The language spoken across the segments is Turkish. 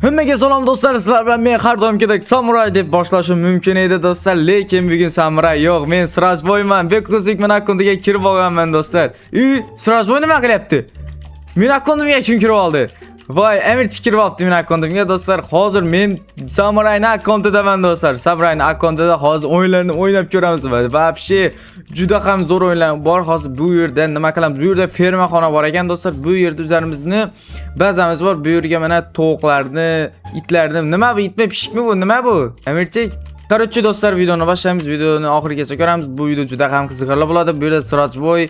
Hammaga salom do'stlar, sizlar bilan men har doimgidek samuray deb boshlashim mumkin edi do'stlar, lekin bugun samuray yo'q. Men Sirajboyman. Bekuzlik men akkauntiga kirib olganman do'stlar. Sirajboy nima qilyapti? Men akkauntimga kim kirib oldi? Voy, Amirchi kirib olibdi men akkauntimga do'stlar. Hozir men samurayning akkauntidaman do'stlar. Samurayning akkauntida hozir o'yinlarni o'ynab ko'ramiz va vobshe juda ham zo'r o'yinlar bor. Hozir bu yerda nima qilamiz? Bu yerda fermaxona bor ekan do'stlar. Bu yerda o'zlarimizni bazamiz bor. Bu yerga mana tovuqlarni, itlarni, nima bu? Itmi, pishikmi bu? Nima bu? Amirchi, Короче do'stlar, videoni boshlaymiz. Videoni oxirigacha ko'ramiz. Bu video juda ham qiziqarli bo'ladi. Bu yerda Sirajboy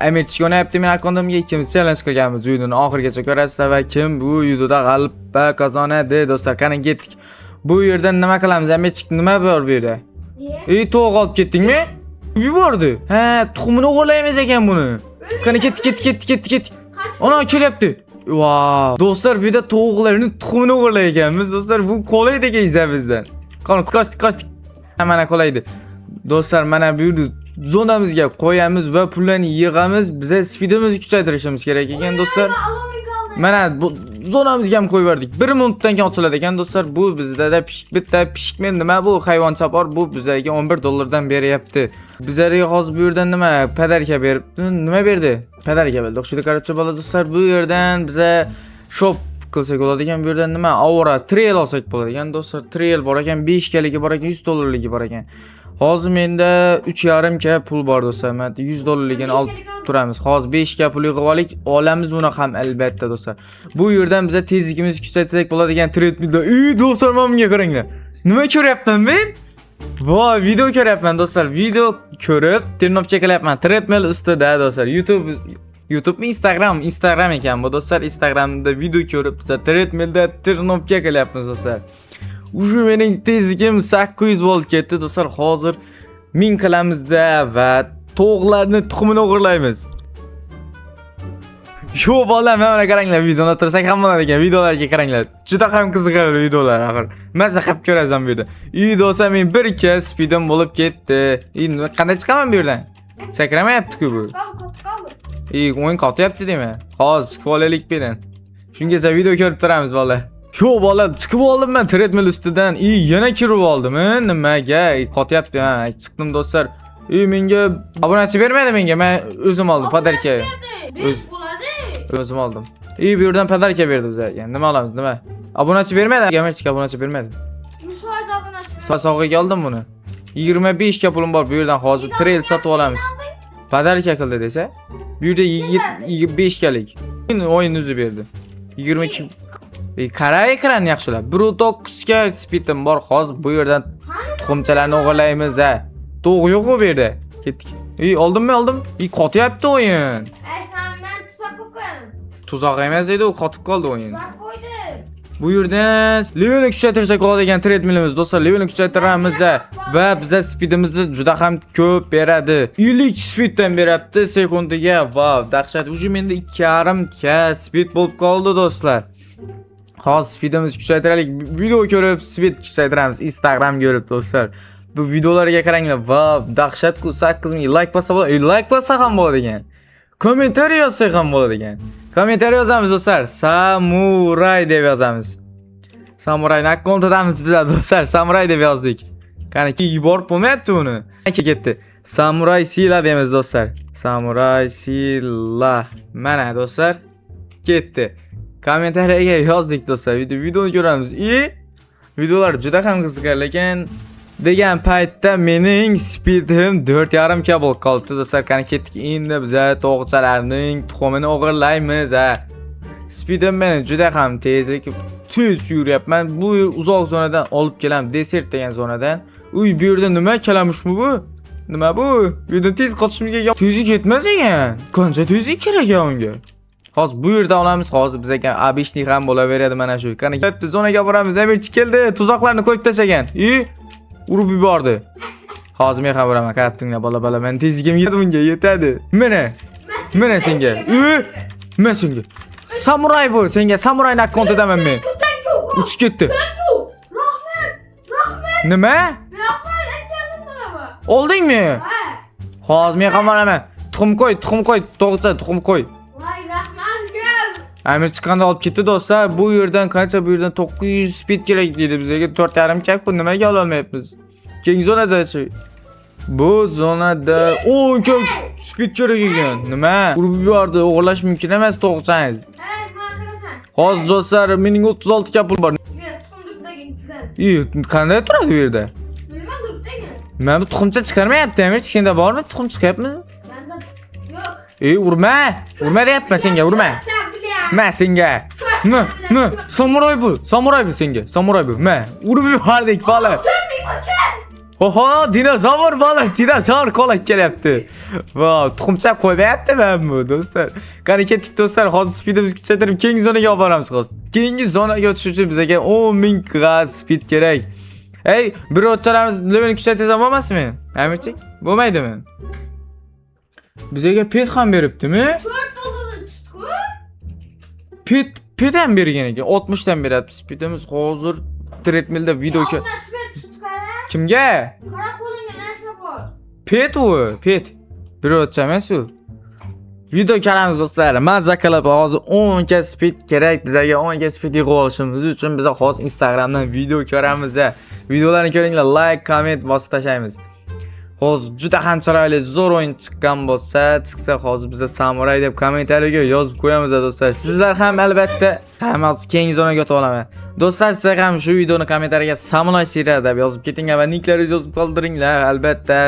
Amirchi o'ynayapti men akkauntimga, ikkimiz challenge qilganmiz. Videoni oxirigacha ko'rasizlar va kim bu videoda g'alaba qozonadi do'stlar. Qani ketdik. Bu yerda nima qilamiz? Amirchi nima bor bu yerda? Tovuq olib ketdingmi? Yubordi. Ha, tuxumini o'g'irlaymiz ekan buni. Qani ketdik. Ona kelyapti. Wow. Do'stlar, bu yerda tovuqlarning tuxumini o'g'irlayganmiz do'stlar. Bu qolaydi ekan bizdan. Qani qochdik. Mana qolaydi. Do'stlar, mana bu yerda zonamizga qo'yamiz va pullarni yig'amiz. Biza speedimizni kuchaytirishimiz kerak ekan do'stlar. Mana bu zonamizga ham qo'yib berdik. 1 minutdan keyin ochiladi ekan do'stlar. Bu bizda bitta pishikmen nima bu? Hayvoncha bor. Bu bizga $11 beryapti. Bizlarga hozir bu yerdan nima padarka beribdi? Nima berdi? Padarka berdi. O'xshaydi qarorcha bo'ladi do'stlar. Bu yerdan biza shop qilsak bo'ladi ekan. Bu yerdan nima? Aura trail olsak bo'ladi ekan do'stlar. Trail bor ekan, 5 kaligi bor ekan, $100 bor ekan. Hozir menda 3,5k pul bor do'stlar. Men $100ligini olib turamiz. Hozir 5k pul yig'ib olik, olamiz uni ham albatta do'stlar. Bu yerdan biza tezligimizni kuchaytirsak bo'ladigan treadmillda. Do'stlar, mana bunga qaranglar. Nima ko'ryapman men? Voy, video ko'ryapman do'stlar. Video ko'rib, tirnobcha qilyapman. Treadmill ustida do'stlar. YouTube, Instagram ekan bu do'stlar. Instagramda video ko'rib, biza treadmillda tirnobcha qilyapmiz do'stlar. Uje mening tezligim 800 volt ketdi do'stlar. Hozir 1000 qilamizda va tovuqlarni tuxumini o'g'irlaymiz. Shu bola, mana qaranglar, videoni o'tirsak ham bo'ladi ekan. Videolarga qaranglar. Juda ham qiziqarli videolar axir. Maza qilib ko'rasan bu yerda. Do'stlar, men 1k speedim bo'lib ketdi. Qanday chiqaman bu yerdan? Sakramayapti-ku bu. O'yin qotyapti deymi? Hozir chiqib olaylik bu yerdan. Shungacha video ko'rib turamiz bola. Shu bola, chiqib oldim men treadmill ustidan. Yana kirib oldim. Nimaga? Qotyapti. Ha, chiqdim do'stlar. Menga obunachi bermadi menga. Men o'zim oldim padarka. O'zim oldim. Bu yerdan padarka berdi bizga. Nima olamiz? Nima? Obunachi bermadi. Gamerchik obunachi bermadi. Sog'iga oldim buni. 25 ga pulim bor. Bu yerdan hozir trail sotib olamiz. Padarka qildi desa, bu yerda 25 galik. O'yin o'zi berdi. 22 Qaray ekran yaxshilab. 1.9 ga speedim bor. Hozir bu yerdan tuxumchalarni o'g'irlaymiz ha. To'g'ri yo'q bu yerda. Ketdik. Oldimmi? Qotyapti o'yin. Sen men tuzak qo'ydim. Tuzoq emas edi, u qotib qoldi o'yin. Bu yerdan levelni kuchaytirsak bo'ladigan treadmillimiz do'stlar. Levelni kuchaytiramiz va biza speedimizni juda ham ko'p beradi. 50 speeddan beryapti sekundiga. Wow, dahshat. Uje menda 2,5k speed bo'lib qoldi do'stlar. Hozir speedimizni kuchaytiraylik. Video ko'rib speed kuchaytiramiz. Instagram ko'rib do'stlar. Bu videolarga qaranglar. Wow, dahshat-ku. 8000 like bossa bo'ladi. Like bossa ham bo'ladi ekan. Kommentariy yozsa ham bo'ladi ekan. Kommentariy yozamiz do'stlar. Samuray deb yozamiz. Samurayning akkauntidamiz biz do'stlar. Samuray deb yozdik. Qani yuborib bo'lmayapti uni. Ketdi. Samuray Sila deymiz do'stlar. Samuray Sila. Mana do'stlar. Ketdi. Kommentariyaga yozdik do'stlar. Videoni ko'ramiz. Videolar juda ham qiziqarli ekan. Degan paytda mening speedim 4,5k bo'lib qolibdi do'stlar. Qani ketdik. Endi biz tovuqchalarning tuxumini o'g'irlaymiz ha. Speedim men juda ham tez yuryapman. Bu uzoq zonadan olib kelam, desert degan zonadan. Bu yerda nima kalamushmi bu? Nima bu? Bu yerda tez qochishimga tezlik ketmas ekan. Qancha tezlik kerak unga? Hozir bu yerda olamiz. Hozir bizga abishlik ham bo'laveradi mana shu. Qani ketdi, zonaga boramiz. Amirchi keldi. Tuzoqlarni qo'yib tashagan. Urib yubordi. Hozir men ham boraman. Qarab tingla bola. Men tezligim yetadi. Mana senga. Men senga. Samuray bu. Senga samurayning akkauntidaman men. Uchib ketdi. Rahmat. Nima? Rahmat, aytgandim sana. Oldingmi? Ha. Hozir men ham boraman. Tuxum qo'y. To'g'ri, tuxum qo'y. Voy, rahmat. Amir chiqqanda olib ketdi do'stlar. Bu yerdan qancha? Bu yerdan 900 speed kerak deydi bizga. 4,5 kak nimaga ola olmayapmiz? Keyingi zonada-chi? Bu zonada 10 kak speed kerak ekan. Nima? Urib yubordi. O'g'irlash mumkin emas, to'g'risangiz. Hey, mana qarasan. Hozir do'stlar mening 36 ka pul bor. Yur, tuxumdagi intizar. Qanday turadi bu yerda? Nima durdagi? Men bu tuxumcha chiqarmayapti. Amir chiqanda bormi? Tuxum chiqyapmiz? Menda yo'q. Urma! Urma deyapman senga, urma. Ma senga. Ma, samuray bu. Samuray bu senga. Samuray bu. Ma, urib yubordik bola. Oho, dinozavr bola. Dinozavr qo'lga kelyapti. Wow, tuxumcha qo'ymayapti men bu do'stlar. Qani ketdik do'stlar. Hozir speedimizni kuchaytirib keyingi zonaga olib boramiz hozir. Keyingi zonaga o'tish uchun bizga 10,000 grad speed kerak. Ey, bir o'tchalarimiz levelni kuchaytirsam bo'lmasmi? Amirchik, bo'lmaydimi? Bizga pet ham beribdimi? 4 dollardan tutku. Pet ham bergan ekan. 60 dan beradi speedimiz. Hozir treadmillda video Oltita spet tutkara. kimga? Qara qo'lingda narsa bor. Pet u, pet. Bir o'tcha emas u. Video ko'ramiz do'stlar. Mazza qilib hozir 10 ga speed kerak. Bizga 10 ga speed yig'ib olishimiz uchun biz hozir Instagramdan video ko'ramiz. Videolarni ko'ringlar, like, comment bosib tashlaymiz. Hozir juda ham chiroyli zo'r o'yin chiqqan bo'lsa, chiqsa hozir biza samuray deb kommentariyaga yozib qo'yamiz do'stlar. Sizlar ham albatta hammasi keyingi zonaga o'tib olaman. Do'stlar, sizlar ham shu videoni kommentariyaga samuray seriya deb yozib ketinglar va nicklaringizni yozib qoldiringlar. Albatta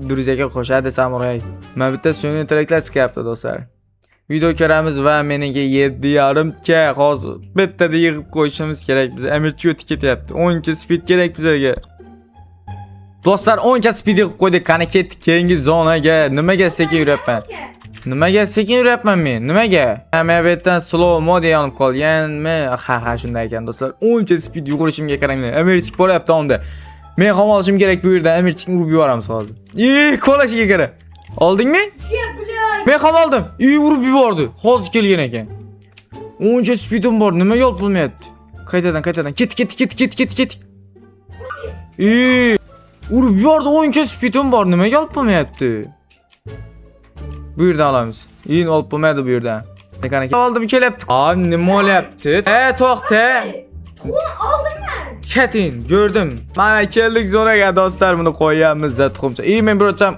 Duruzaga qo'shadi samuray. Mana bitta so'nggi treklar chiqyapti do'stlar. Video ko'ramiz va menga 7,5 ga hozir bittada yig'ib qo'yishimiz kerak. Biz amirchi o'tib ketyapti. 10 ga speed kerak bizga. Do'stlar, 10 ga speed yig'ib qo'ydik. Qani ketdik keyingi zonaga. Nimaga sekin yuryapman? Nimaga sekin yuryapman men? Nimaga? Men bu yerdan slow mode yonib qolganmi? Ha, shunday ekan do'stlar. 10 ga speed yugurishimga qaranglar. Amirchik bo'lyapti onda. Men ham olishim kerak bu yerdan. Amirchikni urib yuboramiz hozir. Qo'lashiga qara. Oldingmi? Men ham oldim. Urib yubordi. Hozir kelgan ekan. 10 ga speedim bor. Nimaga olib bo'lmayapti? Qaytadan. Ket. Urib yubordi. 10 ga speedim bor. Nimaga olib bo'lmayapti? Bu yerdan olamiz. Yin olib bo'lmaydi bu yerdan. Qani oldim kelyapti. Nima bo'lyapti? To'xta. Oldingmi? Chatin, ko'rdim. Mana keldik zonaga do'stlar, buni qo'yamiz tuxumcha. Men bir o'tcham.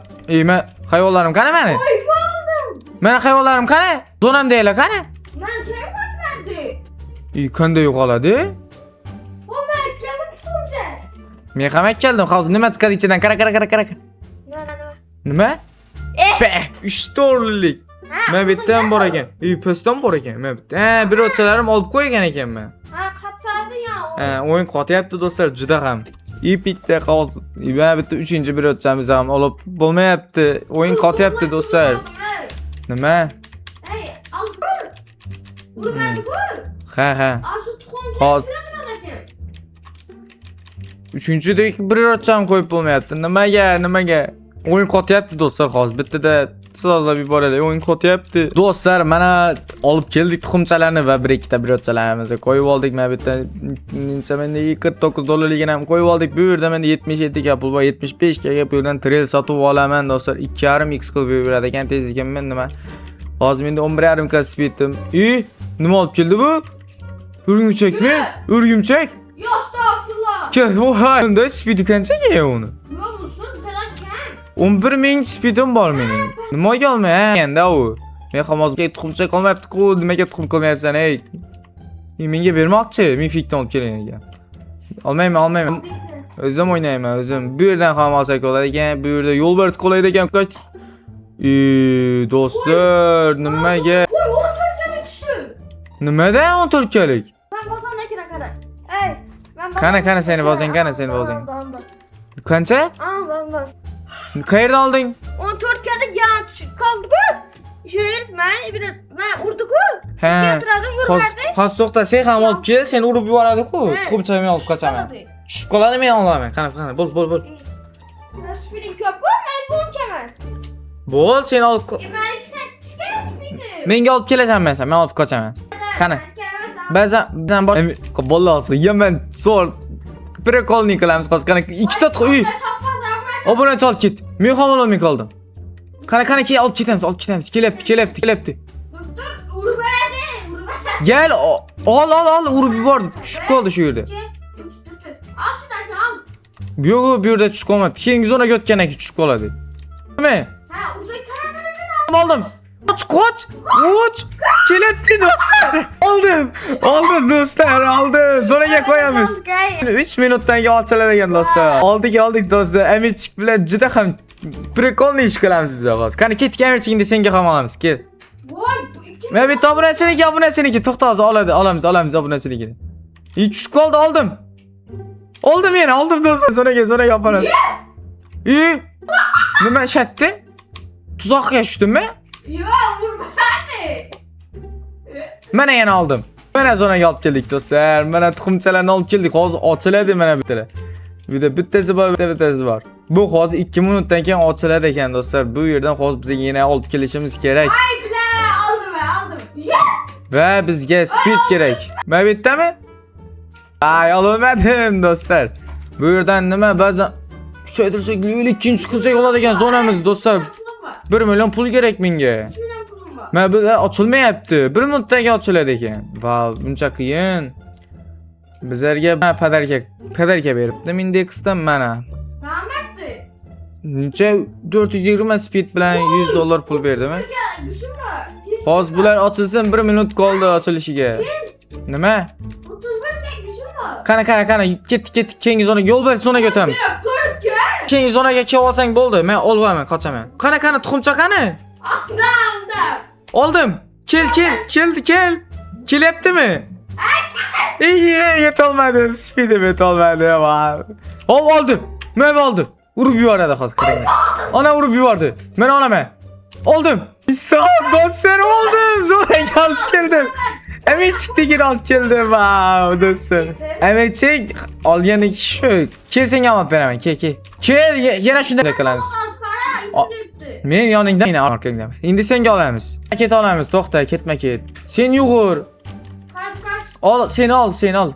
Men hayvonlarim qani meni? Voy, oldim. Meni hayvonlarim qani? Zonam deylar qani? Men kelmadim. Qanday yo'qoladi? O'may, keldim tuxumcha. Men ham keldim. Hozir nima chiqadi ichidan? Qara. Nima? Be, 3 dollarlik. Men bittan bor ekan. Postdan bor ekan. Men bitta. Bir o'tchalarim olib qo'ygan ekanman. Ha, qatsabi ya. O'yin qotyapti do'stlar, juda ham. Bitta hozir. Men bitta 3-chi bir o'tchamiz ham olib bo'lmayapti. O'yin qotyapti do'stlar. Nima? Hey, aldı. Urmadi bu. Ha. Ashu tuxumcha Hozir. ekan. 3-chidek bir o'tcham qo'yib bo'lmayapti. Nimaga? O'yin qotyapti do'stlar, hozir bittada tozalab yuboradi. O'yin qotyapti. Do'stlar, mana olib keldik tuxumchalarni va bir ikkita bir o'tchalarimizni qo'yib oldik. Men bitta necha menda 49 dollarligini ham qo'yib oldik. Bu yerda menda 77 ga pul bor, 75 ga bu yerdan trail sotib olaman do'stlar. 2,5x qilib beradi ekan tezlikka. Men nima? Hozir menda 11,5 ga speedim. Nima olib keldi bu? Urgumchakmi? Urgumchak? Yo, astagfirullah. Voy, unda speedi qanchaga uni? Yo, musun? 11,000 speedim bor mening. Nimaga olmayapsan u? Men ham hozir tuxumcha qolmayapti-ku. Nimaga tuxum qilmayapsan ey? Menga bermoqchi, men fikdan olib kelgan ekan. Olmayman. O'zim o'ynayman, o'zim. Bu yerdan ham olsak bo'ladi ekan. Bu yerda yo'lbars qolaydi ekan. Do'stlar, nimaga? Voy, 14 ga tushdi. Nimada 14 galik? Men bosandakina qara. Ey, men Qani seni bozing. Qancha? Bas. Qayerdan olding? 14 ga yanch qoldi-ku. Men urdi-ku. Ha. Keltiradim, urmadi. Hozir to'xta, sen ham olib kel, seni urib yuboradi-ku. Tuxumcha men olib qochaman. Tushib qoladi, men olaman. Qani, bo'l. Speeding ko'p-ku, men buncha emas. Bo'l, sen olib Meniki 8 ga speedi. menga olib kelasanmi sen? Men olib qochaman. Qani. Ba'zan bor. Bollasi, Yaman zo'r prekolni qilamiz hozir. Qani, ikkita obunachi olib ket. Men ham olmay qoldim. Qani, keyin olib ketamiz. Kelyapti. Urmadi. Gel al urib yubordim. Tushib qoldi shu yerda. 2 3 4. Al şuradaki al. Yo'q, bu yerda tushib qolmabdi. Keyingi zonaga o'tgandan keyin tushib qoladi. Nima? Ha uzay kara. Oldim. Qoch. Kelepti do'stlar. Oldim do'stlar, oldim. Zonaga qo'yamiz. 3 minutdan keyin ochiladigan do'stlar. Oldik do'stlar. Amirchik bilan juda ham prikolniy ish qilamiz biz hozir. Qani ketdik Amirchikni senga ham olamiz. Kel. Voy bu ikki. Men bitta obunachiligi to'xta hozir olamiz obunachiligini. Tushib qoldi, oldim. Oldim do'stlar. Zonaga olamiz. Nima shatdi? Tuzoqqa tushdimmi? Yo vurmadi. Mana yana oldim. Mana zonaga olib keldik do'stlar. Mana tuxumchalarni olib keldik. Hozir ochiladi mana bittalar. Bittasi bor. Bu hozir 2 minutdan keyin ochiladi ekan do'stlar. Bu yerdan hozir bizga yana olib kelishimiz kerak. Ay bile aldım. Va bizga speed kerak. Mana bittami? Ay, olmadim do'stlar. Bu yerdan nima ba'zan kuchaytirsak, level 2-chi qilsak oladigan zonamiz do'stlar. 1 million pul kerak menga. 3 milyon pulum var. Mana bu ochilmayapti. 1 minutdan keyin ochiladi ekan. Va buncha qiyin. Bizlarga padarka beribdi. Indexdan mana. Rahmetli. Necha 420 speed bilan $100 pul berdim. Ya düşün var. Hozir bular ochilsin, 1 minut qoldi ochilishiga. Nima? 31 tek gücüm var. Qani, ketdik. Keyingi zonaga yo'l ber, zonaga o'tamiz. Türkiye. Keyingi zonaga kelib olsang bo'ldi. Men olmayman, qochaman. Qani, tuxumcha qani? Aldım. Oldim. Kel. Kelyaptimi? Yetolmadim. Speedim yetolmadi. Oldi. Men oldi. Urib yuboradi hozir qarang. Ana urib yubordi. Men olaman. Oldim. Do'stlar oldim. Zonaga olib keldim. Amirchikni olib keldim. Wow, do'stlar. Amirchik olgani shu. Kel, senga olib beraman. Kel. Yana shunday qilamiz. Men yoningdan, men orqangdan. Endi senga olamiz. Ket olamiz. To'xta, ketma. Sen yugur. Kaç. Sen ol.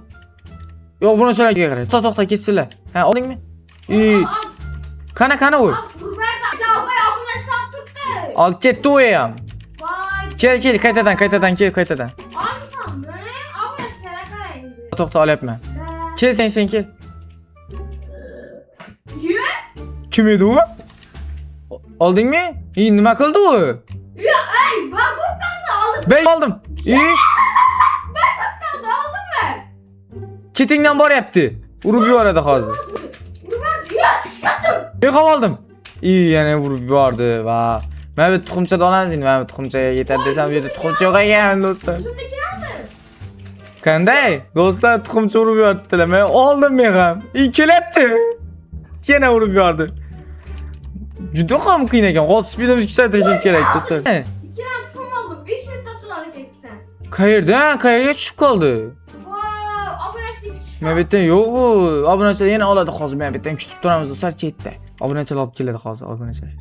Yo'q, buni so'raga qara. To'xta, ketsinlar. Ha, oldingmi? Qani u? Burada davaya abunlaşlar tuttu. Olib ketdi u ham. Vay. Kel, qaytadan. Almışam ben. Abunlaşlara karayım. To'xta, olyapman. Kel, sen kel. Yürü. Kim edi u? Oldingmi? Nima qildi u? Ya ey bak bu kaldı aldım. Ben oldim. Kaldı aldım ben. Ketingdan boryapti. Urib yuboradi hozir. Ya çıkarttım. Men ham oldim. Yana urib yubordi va men bu tuxumcha olamiz endi. Men bu tuxumchaga yetadi desam, bu yerda tuxumcha yo'q ekan do'stlar. Şuradaki nerede? Qanday? Do'stlar, tuxumcha urib yubordilar. Men oldim men ham. Kelyapti. Yana urib yubordi. Juda ham qiyin ekan. Hozir speedimizni kuchaytirishimiz kerak do'stlar. 2 tane tıkım aldım. 5 minut sonra hareket sen. Qayerga tushib qoldi? Vay abunlaşlık çıktı. Men bitta yo'q, obunachilar yana oladi hozir. Men bitta kutib turamiz do'stlar chetda. Obunachilar olib keladi hozir, obunachilar.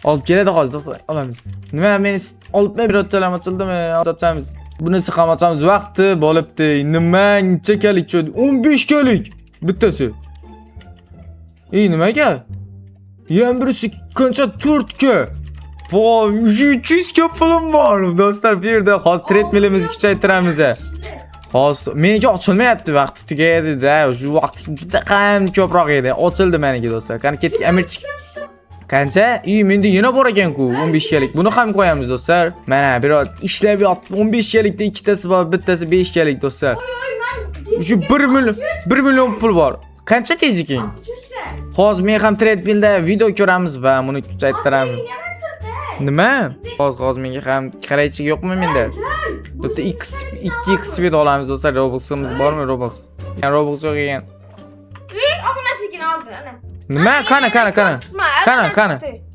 Olib keladi hozir do'stlar, olamiz. Nima meni olib berayotganlar ochildimi? Ochamiz. Bunisi ham ochamiz. Vaqti bo'libdi. Nima nechakalik cho'di? 15 kalik bittasi. Nimaga? Yana birisi qancha 4 ga. Voy, 300 ga pulim bor. Do'stlar, bu yerda hozir treadmillimizni kuchaytiramiz. Hozir menga ochilmayapti, vaqti tugaydi-da. Shu vaqt juda ham ko'proq edi. Ochildi meniki do'stlar. Qani ketdik Amirchik. Qancha? Menda yana bor ekan-ku 15 galik. Buni ham qo'yamiz do'stlar. Mana biroz ishlab yotdi. 15 galikda ikkitasi bor, bittasi 5 galik do'stlar. Shu 1 million pul bor. Qancha teziking? Hozir men ham treadmillda video ko'ramiz va buni kuchaytiramiz. Nima? Hozir menga ham qaraychi yo'qmi menda? Bitta 2x speed olamiz do'stlar. Robux'imiz bormi? Robux. Robux yo'q ekan. Abunlaşlıkını aldı ana. Nima?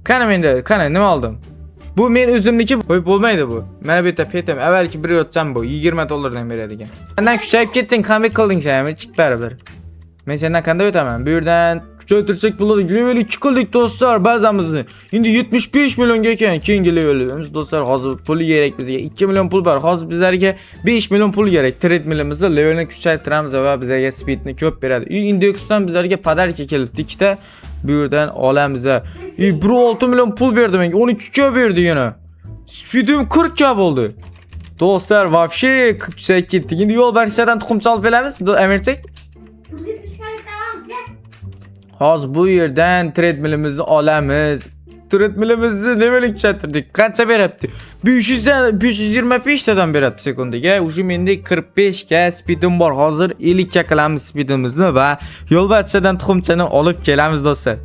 Qani menda, nima oldim? Bu men o'zimniki, qo'yib bo'lmaydi bu. Mana bu yerda petim, avvalki bir yotcham bu, $20 dan beradigan. Mendan kuchayib ketding, qanday qilding sen? Chiq baribir. Men sendan qanday o'taman? Bu yerdan kuchaytirsak bo'ladi. Level 2 qildik do'stlar bazamizni. Endi 75 millionga ekan keyingi levelimiz do'stlar. Hozir pul kerak bizga. 2 million pul bor. Hozir bizlarga 5 million pul kerak. Treadmillimizni levelni kuchaytiramiz va bizga speedni ko'p beradi. Indexdan bizlarga padarka kelibdi ikkita. Bu yerdan olamiz. 1.6 million pul berdi menga. 12 ga berdi yana. Speedim 40 ga bo'ldi. Do'stlar, вообще qipchak ketdik. Endi yo'lbarschadan tuxumcha olib kelamiz. Amirchik. 170 tamamız gel. Hozir bu yerdan treadmillimizni olamiz. Treadmillimizni nima kuchaytirdik? Qancha beryapti? 500 dan 525 tadan beryapti sekundiga. Uje menda 45 ga speedim bor. Hozir 50 ga qilamiz speedimizni va yo'lbarschadan tuxumchani olib kelamiz do'stlar.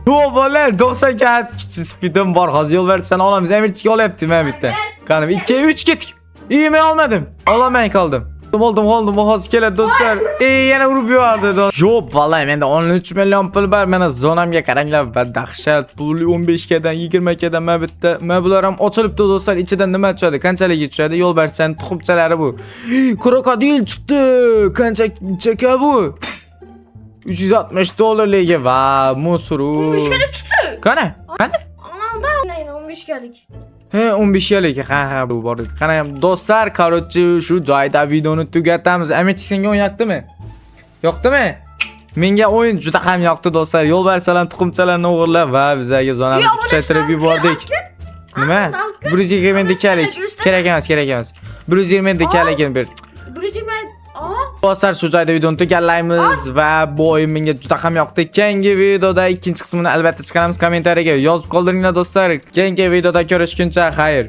Yo bolar 90 ga speedim bor. Hozir yo'lbarschani olamiz. Amirchiga olyapti men bitta. Qani 2 3 ketdik. İyi men olmadim. Olamay qoldim. Oldim hozir keladi do'stlar. Yana urib yubordi do'stlar. Yo'q vallahi menda 13 million pul bor. Mena zonamga qaranglar, dahshat pul 15 gadan 20 gadan men bitta. Men bular ham ochilibdi do'stlar. Ichidan nima tushadi? Qanchaligi tushadi? Yo'lbarschaning tuxumchalari bu. Krokodil chiqdi. Qancha chaka bu? 360 dollarligi va musuru. 15 gelip çıktı. Qani? Anam da neyin 15 geldik. He 15 yillik ha bu bor edi. Qani do'stlar, короче shu joyda videoni tugatamiz. Amich senga o'yin yoqdimi? Yoqdimi? Menga o'yin juda ham yoqdi do'stlar. Yo'lbarchalar tuxumchalarni o'g'irlab va bizga zonamizni kuchaytirib yubordik. Nima? 120 dikalik. Kerak emas. 120 dikaligini ber. Brücüme al. Do'stlar, shu joyda videoni tugallaymiz va bu o'yin menga juda ham yoqdi. Keyingi videoda ikkinchi qismini albatta chiqaramiz. Kommentariyaga yozib qoldiringlar do'stlar. Keyingi videoda ko'rishguncha xayr.